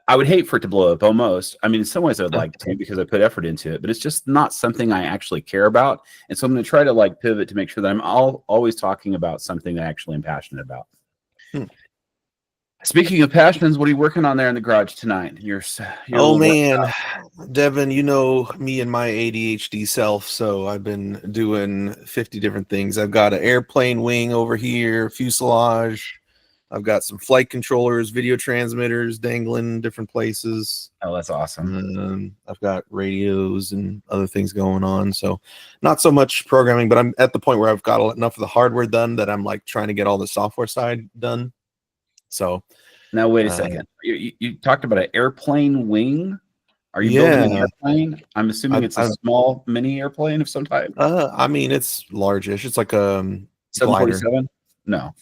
I would hate for it to blow up almost. I mean, in some ways I would like to because I put effort into it, but it's just not something I actually care about. And so I'm going to try to like pivot to make sure that I'm always talking about something that I actually am passionate about. Hmm. Speaking of passions, what are you working on there in the garage tonight? Your Oh little man, Devin, you know me and my ADHD self, so I've been doing 50 different things. I've got an airplane wing over here, fuselage. I've got some flight controllers, video transmitters dangling different places. Oh, that's awesome. I've got radios and other things going on. So not so much programming, but I'm at the point where I've got enough of the hardware done that I'm like trying to get all the software side done. So now wait a second. You talked about an airplane wing. Are you building an airplane? I'm assuming it's a small mini airplane of some type. I mean, it's largish. It's like a 747. No,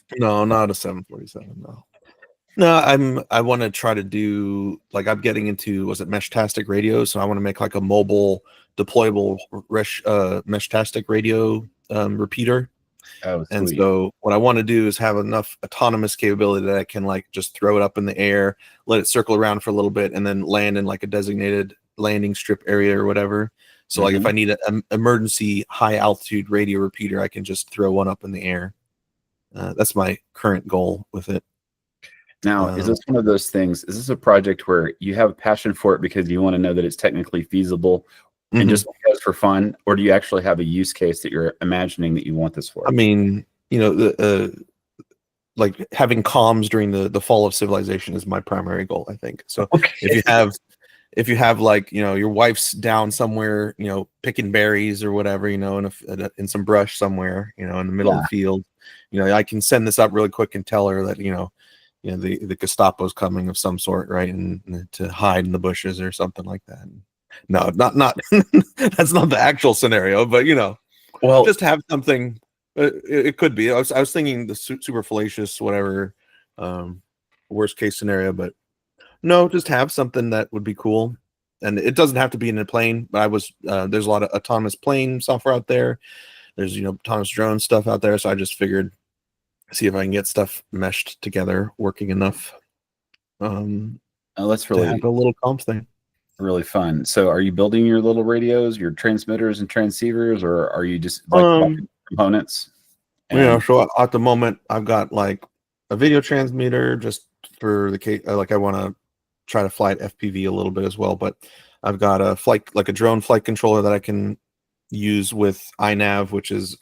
not a 747. No, I want to try to do like I'm getting into Mesh-tastic radio, so I want to make like a mobile deployable Mesh-tastic radio repeater. Oh, and sweet. So what I want to do is have enough autonomous capability that I can like just throw it up in the air, let it circle around for a little bit, and then land in like a designated landing strip area or whatever. So like if I need an emergency high altitude radio repeater, I can just throw one up in the air. That's my current goal with it. Now, is this one of those things? Is this a project where you have a passion for it because you want to know that it's technically feasible and just because for fun, or do you actually have a use case that you're imagining that you want this for? I mean, you know, like having comms during the fall of civilization is my primary goal, I think. So if you have like, you know, your wife's down somewhere, you know, picking berries or whatever, you know, in some brush somewhere, you know, in the middle of the field, you know, I can send this up really quick and tell her that, you know, the Gestapo's coming of some sort, right? And to hide in the bushes or something like that. No, not that's not the actual scenario, but you know, well, just have something. It could be. I was thinking the super fallacious, whatever, worst case scenario, but no, just have something that would be cool. And it doesn't have to be in a plane. But there's a lot of autonomous plane software out there. There's, you know, autonomous drone stuff out there. So I just figured, see if I can get stuff meshed together, working enough. That's really to have a little comp thing. Really fun. So are you building your little radios, your transmitters and transceivers, or are you just like components? Yeah, so at the moment I've got like a video transmitter just for the case, like I want to try to fly at FPV a little bit as well, but I've got a drone flight controller that I can use with iNav, which is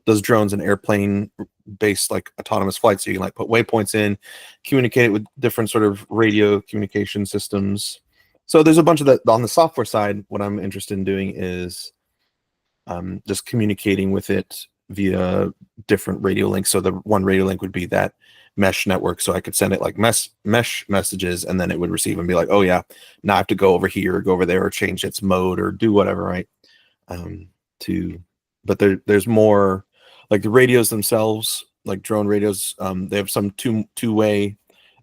does drones and airplane based like autonomous flight. So you can like put waypoints in, communicate with different sort of radio communication systems. So there's a bunch of that on the software side. What I'm interested in doing is just communicating with it via different radio links. So the one radio link would be that mesh network. So I could send it like mesh messages, and then it would receive and be like, oh yeah, now I have to go over here or go over there or change its mode or do whatever, right? But there's more like the radios themselves, like drone radios. They have some two-way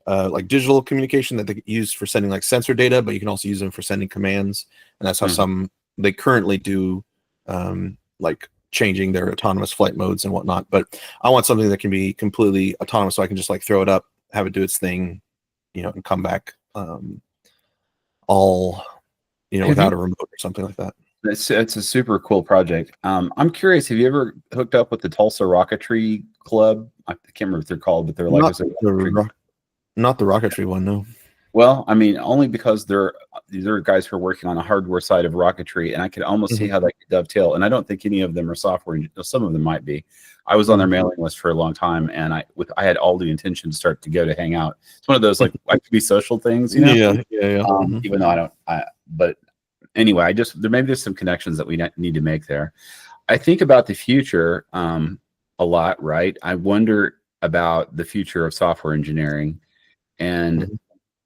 like digital communication that they use for sending like sensor data, but you can also use them for sending commands. And that's how they currently do like changing their autonomous flight modes and whatnot. But I want something that can be completely autonomous, so I can just like throw it up, have it do its thing, you know, and come back all, you know, without a remote or something like that. It's a super cool project. I'm curious, have you ever hooked up with the Tulsa Rocketry Club? I can't remember what they're called, but they're like not the rocketry one, no. Well, I mean, only because these are guys who are working on the hardware side of rocketry, and I could almost see how that could dovetail. And I don't think any of them are software. Some of them might be. I was on their mailing list for a long time, and I had all the intention to start to go to hang out. It's one of those like to be social things, you know? Yeah. Even though I don't. But anyway, there's some connections that we need to make there. I think about the future a lot, right? I wonder about the future of software engineering. And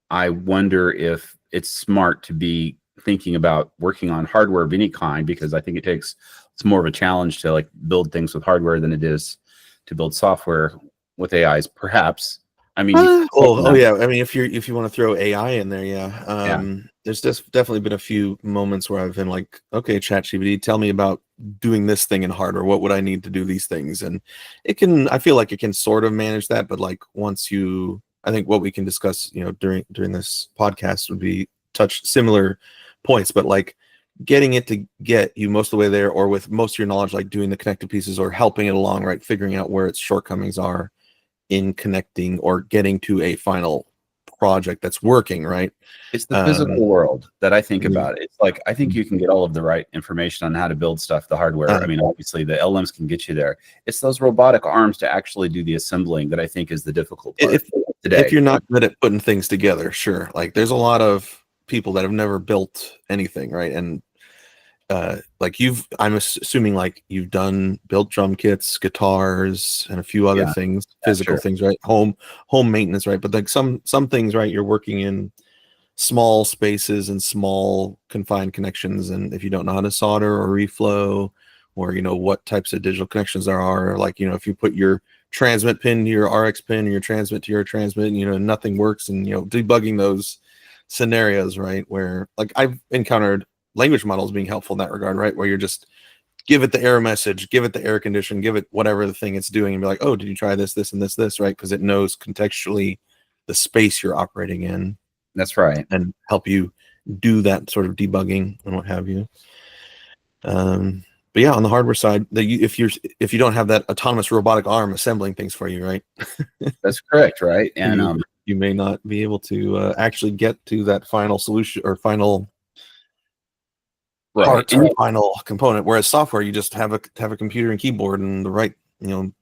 I wonder if it's smart to be thinking about working on hardware of any kind, because I think it's more of a challenge to like build things with hardware than it is to build software with AIs, perhaps. I mean, yeah. I mean, if you want to throw AI in there, there's just definitely been a few moments where I've been like, okay, ChatGPT, tell me about doing this thing in hardware. What would I need to do these things? And I feel like it can sort of manage that, but like once you I think what we can discuss, during this podcast would be touch similar points, but like getting it to get you most of the way there, or with most of your knowledge, like doing the connected pieces or helping it along, right? Figuring out where its shortcomings are in connecting or getting to a final project that's working, right? It's the physical world that I think Yeah. about. It's like, I think you can get all of the right information on how to build stuff, the hardware. I mean, obviously the LMs can get you there. It's those robotic arms to actually do the assembling that I think is the difficult part today. If you're not good at putting things together, sure. Like there's a lot of people that have never built anything, right? And like I'm assuming like you've built drum kits, guitars, and a few other things, physical things, right? Home maintenance, right? But like some things, right? You're working in small spaces and small confined connections, and if you don't know how to solder or reflow, or what types of digital connections there are, like if you put your transmit pin to your RX pin, or your transmit to your transmit, nothing works, and debugging those scenarios, right? Where like I've encountered language models being helpful in that regard, right? Where you're just give it the error message, give it the error condition, give it whatever the thing it's doing, and be like, oh, did you try this, and this, right? Because it knows contextually the space you're operating in. That's right. And help you do that sort of debugging and what have you. But yeah, on the hardware side, if you don't have that autonomous robotic arm assembling things for you, right? That's correct, right? And you may not be able to actually get to that final solution or final part or final component. Whereas software, you just have a computer and keyboard and the right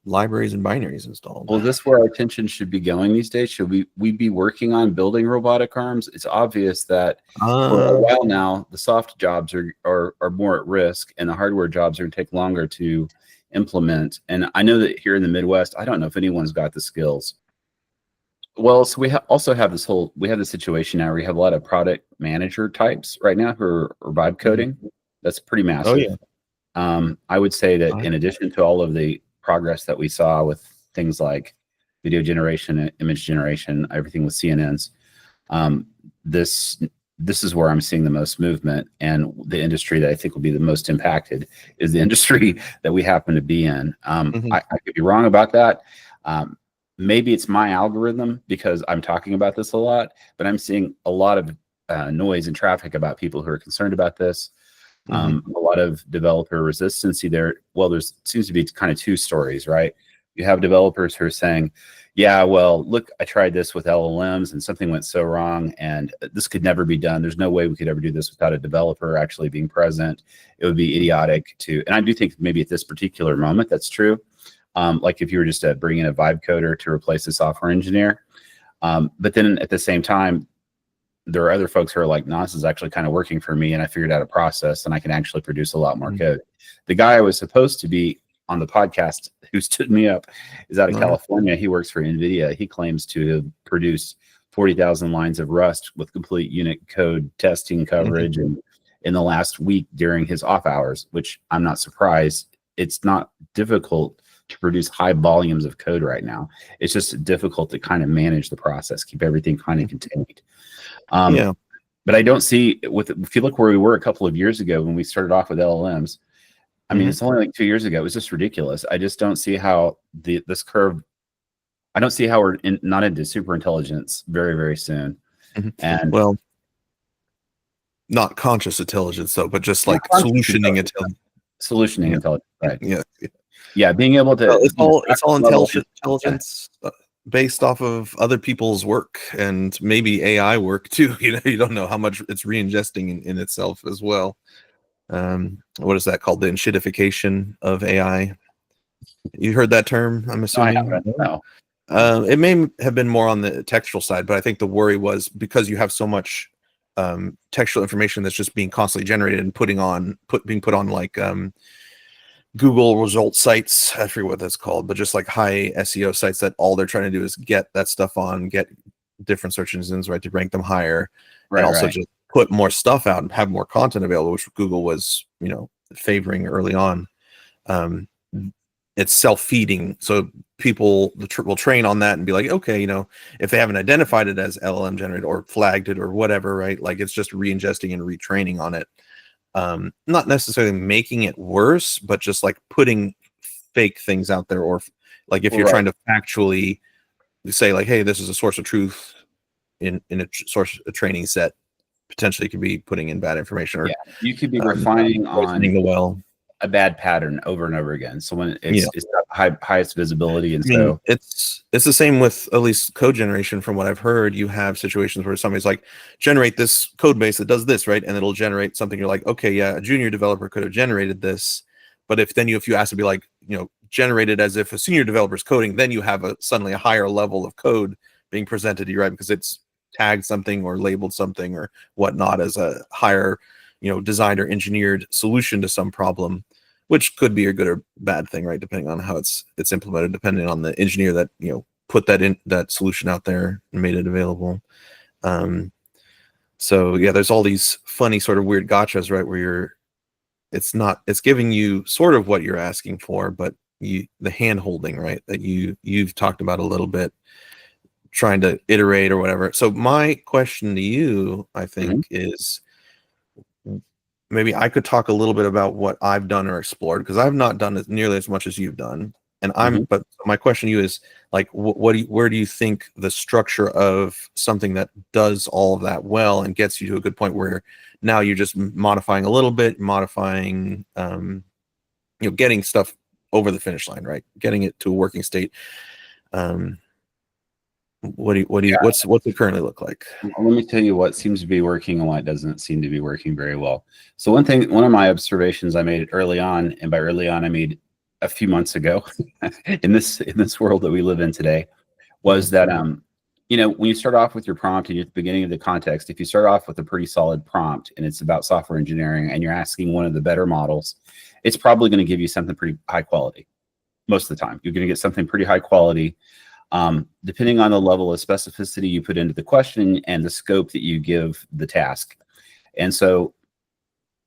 libraries and binaries installed. Well, this is where our attention should be going these days. Should we be working on building robotic arms? It's obvious that for a while now, the soft jobs are more at risk, and the hardware jobs are going to take longer to implement. And I know that here in the Midwest, I don't know if anyone's got the skills. Well, so we also have this situation now where we have a lot of product manager types right now who are vibe coding. That's pretty massive. Oh yeah. I would say that in addition to all of the progress that we saw with things like video generation, image generation, everything with CNNs, this is where I'm seeing the most movement, and the industry that I think will be the most impacted is the industry that we happen to be in. I could be wrong about that. Maybe it's my algorithm because I'm talking about this a lot, but I'm seeing a lot of noise and traffic about people who are concerned about this. A lot of developer resistance there. Well, there's seems to be kind of two stories, right? You have developers who are saying, yeah, well, look, I tried this with LLMs and something went so wrong, and this could never be done. There's no way we could ever do this without a developer actually being present. It would be idiotic to, and I do think maybe at this particular moment that's true. Like if you were just bringing a vibe coder to replace a software engineer. But then at the same time, there are other folks who are like, no, this is actually kind of working for me, and I figured out a process, and I can actually produce a lot more code. The guy I was supposed to be on the podcast who stood me up is out of California. He works for NVIDIA. He claims to have produced 40,000 lines of Rust with complete unit code testing coverage and in the last week during his off hours, which I'm not surprised. It's not difficult to produce high volumes of code right now. It's just difficult to kind of manage the process, keep everything kind of contained. But I don't see if you look where we were a couple of years ago when we started off with LLMs. I mean, it's only like 2 years ago. It was just ridiculous. I just don't see how this curve. I don't see how we're not into super intelligence very, very soon. And well, not conscious intelligence though, but just like solutioning intelligence. Solutioning intelligence, right? Yeah, being able to. It's all intelligence based off of other people's work and maybe AI work too. You don't know how much it's re-ingesting in itself as well. What is that called? The enshittification of AI. You heard that term, I'm assuming? No. It may have been more on the textual side, but I think the worry was because you have so much textual information that's just being constantly generated and being put on like Google result sites. I forget what that's called, but just like high SEO sites that all they're trying to do is get that stuff on, get different search engines, right, to rank them higher, and also just put more stuff out and have more content available, which Google was, favoring early on. It's self-feeding, so people will train on that and be like, okay, if they haven't identified it as LLM generated or flagged it or whatever, right, like it's just re-ingesting and retraining on it. Not necessarily making it worse, but just like putting fake things out there, or like if you're trying to factually say like, hey, this is a source of truth in a source a training set, potentially could be putting in bad information or you could be refining poisoning on the well. a bad pattern over and over again. So when Yeah. it's got highest visibility, and I mean, so it's the same with at least code generation. From what I've heard, you have situations where somebody's like, generate this code base that does this, right? And it'll generate something. You're like, okay, yeah, a junior developer could have generated this. But if you ask to be like, generated as if a senior developer is coding, then you have suddenly a higher level of code being presented to you, right? Because it's tagged something or labeled something or whatnot as a higher, designed or engineered solution to some problem, which could be a good or bad thing, right? Depending on how it's implemented, depending on the engineer that put that solution out there and made it available. So yeah, there's all these funny sort of weird gotchas, right? Where it's giving you sort of what you're asking for, but the hand holding, right? That you've talked about a little bit, trying to iterate or whatever. So my question to you, I think, is maybe I could talk a little bit about what I've done or explored, because I've not done nearly as much as you've done. And but my question to you is like, where do you think the structure of something that does all of that well and gets you to a good point where now you're just modifying a little bit, getting stuff over the finish line, right? Getting it to a working state. What's it currently look like? Let me tell you what seems to be working and what doesn't seem to be working very well. So one of my observations I made early on, and by early on I mean a few months ago, in this world that we live in today, was that when you start off with your prompt and you're at the beginning of the context, if you start off with a pretty solid prompt and it's about software engineering and you're asking one of the better models, it's probably going to give you something pretty high quality. Most of the time, you're going to get something pretty high quality. Depending on the level of specificity you put into the question and the scope that you give the task. And so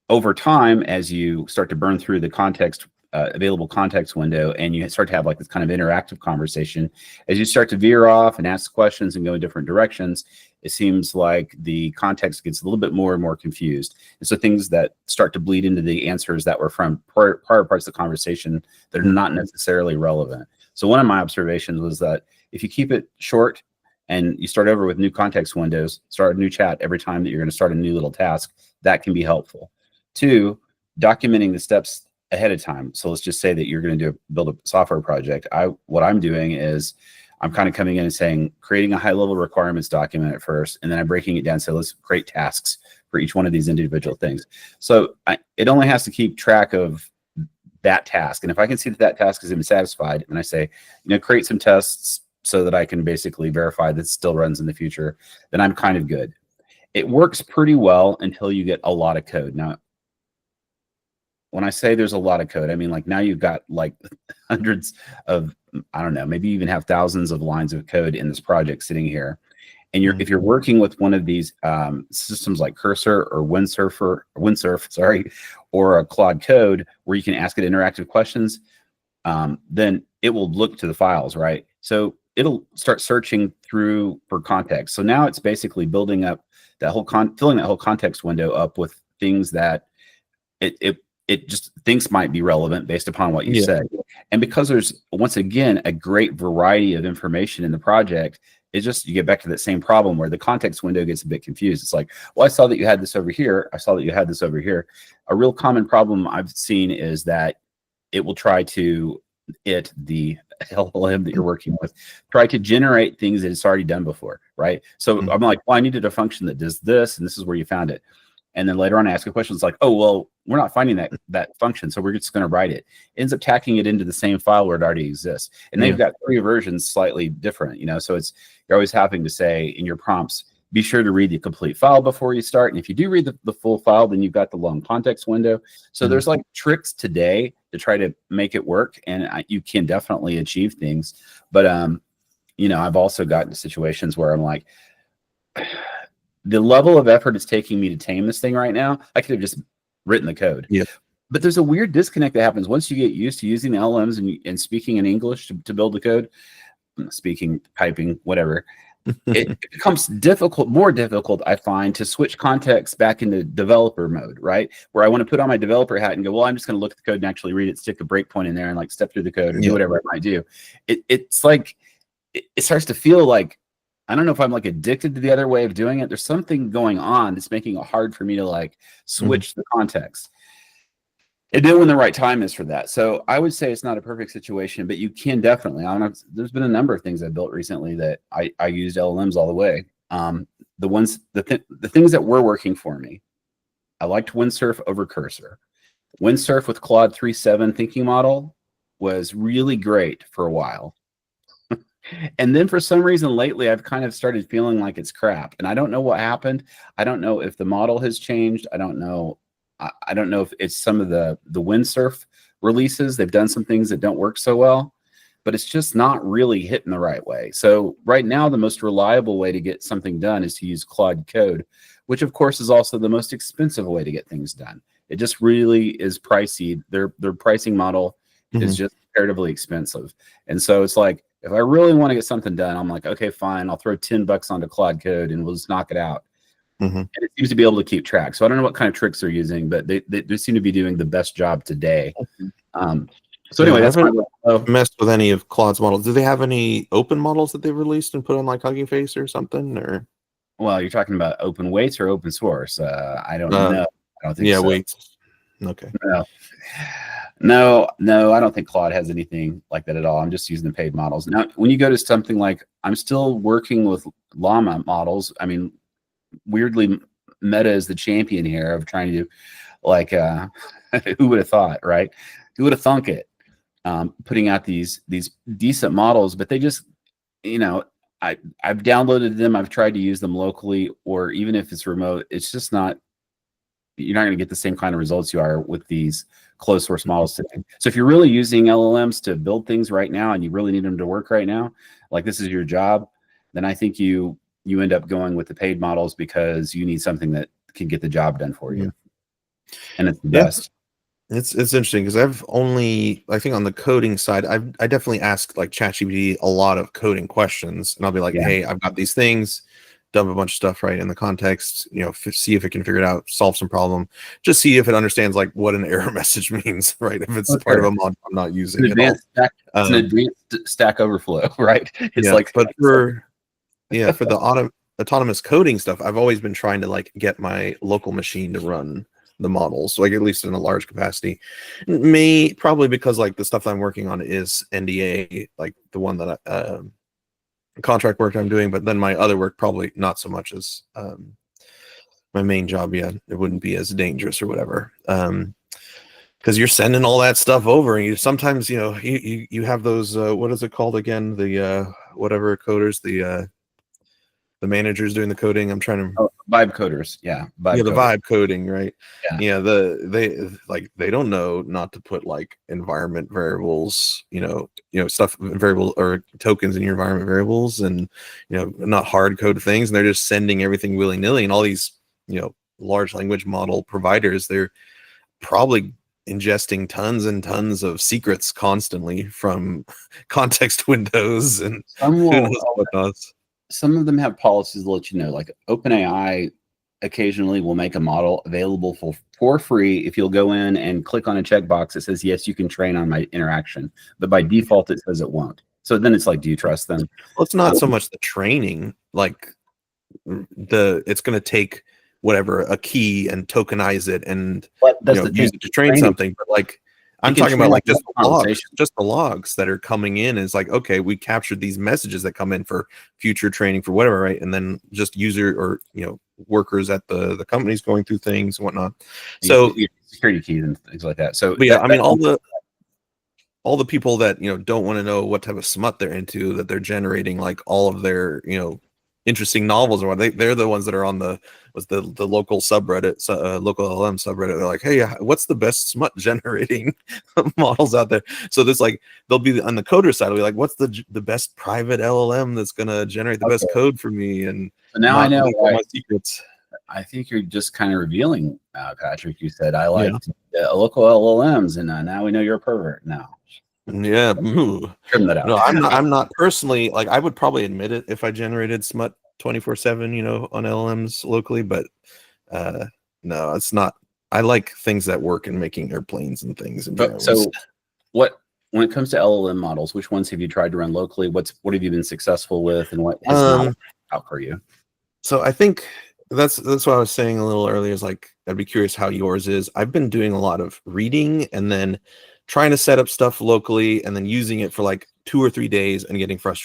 over time, as you start to burn through the available context window, and you start to have like this kind of interactive conversation, as you start to veer off and ask questions and go in different directions, it seems like the context gets a little bit more and more confused. And so things that start to bleed into the answers that were from prior parts of the conversation that are not necessarily relevant. So one of my observations was that if you keep it short and you start over with new context windows, start a new chat every time that you're going to start a new little task, that can be helpful. 2, documenting the steps ahead of time. So let's just say that you're going to build a software project. What I'm doing is I'm kind of coming in and saying, creating a high level requirements document at first, and then I'm breaking it down. So let's create tasks for each one of these individual things. So it only has to keep track of that task. And if I can see that task is even satisfied, and I say, create some tests so that I can basically verify that it still runs in the future, then I'm kind of good. It works pretty well until you get a lot of code. Now, when I say there's a lot of code, I mean, like now you've got like hundreds of, I don't know, maybe you even have thousands of lines of code in this project sitting here. And if you're working with one of these systems like Cursor or Windsurf, sorry, or a Claude Code where you can ask it interactive questions, then it will look to the files, right? So it'll start searching through for context. So now it's basically building up that whole filling that whole context window up with things that it just thinks might be relevant based upon what you said. And because there's, once again, a great variety of information in the project, it's just, you get back to that same problem where the context window gets a bit confused. It's like, well, I saw that you had this over here. I saw that you had this over here. A real common problem I've seen is that it will try to, the LLM that you're working with, try to generate things that it's already done before, right? So I'm like, well, I needed a function that does this, and this is where you found it. And then later on, I ask a question. It's like, oh, well, we're not finding that function, so we're just going to write it. Ends up tacking it into the same file where it already exists. And they've got 3 versions slightly different, So you're always having to say in your prompts, be sure to read the complete file before you start. And if you do read the full file, then you've got the long context window. So there's like tricks today to try to make it work, and you can definitely achieve things. But I've also gotten to situations where I'm like, the level of effort it's taking me to tame this thing right now, I could have just written the code. Yeah. But there's a weird disconnect that happens once you get used to using the LLMs and speaking in English to build the code, typing, whatever. It becomes more difficult, I find, to switch context back into developer mode, right? Where I want to put on my developer hat and go, well, I'm just going to look at the code and actually read it, stick a breakpoint in there and like step through the code or do whatever I might do. It's like, it starts to feel like, I don't know if I'm like addicted to the other way of doing it. There's something going on that's making it hard for me to like Mhm. switch the context. And then when the right time is for that. So I would say it's not a perfect situation, but you can definitely. I don't know. There's been a number of things I built recently that I used LLMs all the way. The things that were working for me. I liked Windsurf over Cursor. Windsurf with Claude 3.7 thinking model was really great for a while. And then for some reason lately, I've kind of started feeling like it's crap. And I don't know what happened. I don't know if the model has changed. I don't know. I don't know if it's some of the windsurf releases. They've done some things that don't work so well, but it's just not really hitting the right way. So right now, the most reliable way to get something done is to use Claude Code, which of course is also the most expensive way to get things done. It just really is pricey. Their pricing model is just comparatively expensive. And so it's like, if I really want to get something done, I'm like, okay, fine, I'll throw $10 onto Claude Code and we'll just knock it out. And it seems to be able to keep track. So I don't know what kind of tricks they're using, but they seem to be doing the best job today. So anyway, I that's my haven't messed with any of Claude's models. Do they have any open models that they've released and put on like Hugging Face or something? Or well, you're talking about open weights or open source. I don't know. I don't think so. Weights. Okay. No, I don't think Claude has anything like that at all. I'm just using the paid models. Now, when you go to something like, I'm still working with Llama models. I mean, weirdly, Meta is the champion here of trying to, like, who would have thought, right? Who would have thunk it? Putting out these decent models, but they just, I've downloaded them. I've tried to use them locally, or even if it's remote, it's just not. You're not going to get the same kind of results you are with these closed source models today. So if you're really using LLMs to build things right now and you really need them to work right now, like this is your job, then I think you end up going with the paid models because you need something that can get the job done for you. And it's the best. It's interesting because I think on the coding side, I definitely ask like ChatGPT a lot of coding questions, and I'll be like, hey, I've got these things, dump a bunch of stuff right in the context, see if it can figure it out, solve some problem, just see if it understands like what an error message means, right? If it's part of a mod I'm not using at all. It's an advanced Stack Overflow, right? It's but for the autonomous coding stuff, I've always been trying to like get my local machine to run the models, like at least in a large capacity. Probably because like the stuff I'm working on is NDA, like the one that contract work I'm doing, but then my other work probably not so much as my main job. It wouldn't be as dangerous or whatever, because you're sending all that stuff over, and you sometimes you have those what is it called again, the whatever coders, the managers doing the coding. I'm trying to vibe coders. The vibe coding, right? They don't know not to put like environment variables, stuff, variable or tokens in your environment variables, and not hard code things, and they're just sending everything willy-nilly. And all these large language model providers, they're probably ingesting tons and tons of secrets constantly from context windows and who knows what else. Some of them have policies that let you know, like OpenAI occasionally will make a model available for free if you'll go in and click on a checkbox that says, yes, you can train on my interaction. But by default, it says it won't. So then it's like, do you trust them? Well, it's not so much the training, like it's going to take whatever, a key, and tokenize it and use it to train something. But like, I'm talking about like just the logs that are coming in. Is like, okay, we captured these messages that come in for future training for whatever, right? And then just user or workers at the companies going through things and whatnot. So security keys and things like that. So but I mean, all the people that don't want to know what type of smut they're into, that they're generating like all of their interesting novels or what, they're the ones that are on the local subreddit, local LM subreddit. They're like, hey, what's the best smut generating models out there? So there's like, they'll be on the coder side, will be like, what's the best private LLM that's gonna generate the best code for me? And so now I know all my secrets. I think you're just kind of revealing, Patrick. You said I like local LLMs, and now we know you're a pervert now. Yeah. Trim that out. No, I'm not personally, like, I would probably admit it if I generated smut 24/7, on LLMs locally, but no, it's not. I like things that work in making airplanes and things. And so what when it comes to LLM models, which ones have you tried to run locally? What have you been successful with, and what has not worked out for you? So I think that's what I was saying a little earlier, is like, I'd be curious how yours is. I've been doing a lot of reading and then trying to set up stuff locally and then using it for like 2 or 3 days and getting frustrated